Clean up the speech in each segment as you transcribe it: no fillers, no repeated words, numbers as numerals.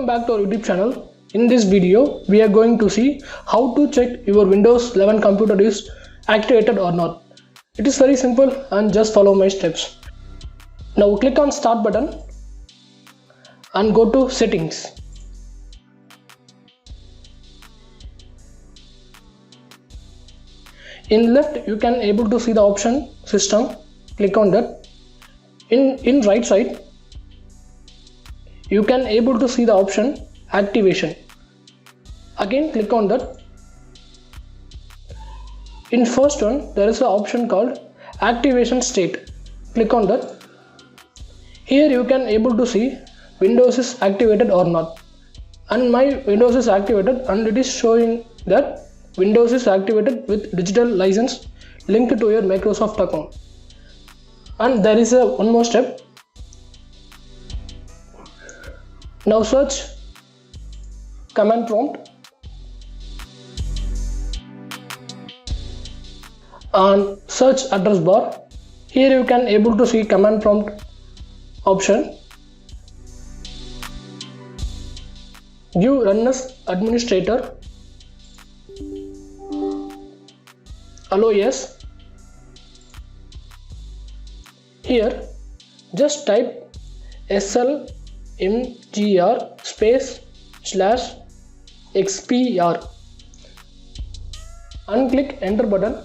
Welcome back to our YouTube channel. In this video, we are going to see how to check your Windows 11 computer is activated or not. It is very simple and just follow my steps. Now click on Start button and go to Settings. In left, you can able to see the option System. Click on that. In right side, you can able to see the option Activation. Again click on that. In first one, there is an option called Activation State. Click on that. Here you can able to see Windows is activated or not. And my Windows is activated and it is showing that Windows is activated with digital license linked to your Microsoft account. And there is one more step. Now search command prompt and search address bar. Here you can able to see command prompt option. Give run as administrator. Allow yes. Here just type slmgr space /xpr and click enter button.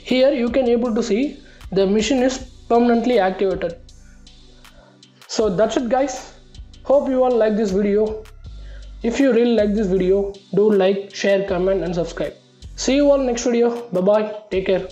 Here you can able to see the machine is permanently activated. So that's it guys. Hope you all like this video. If you really like this video, do like, share, comment and subscribe. See you all next video. Bye bye. Take care.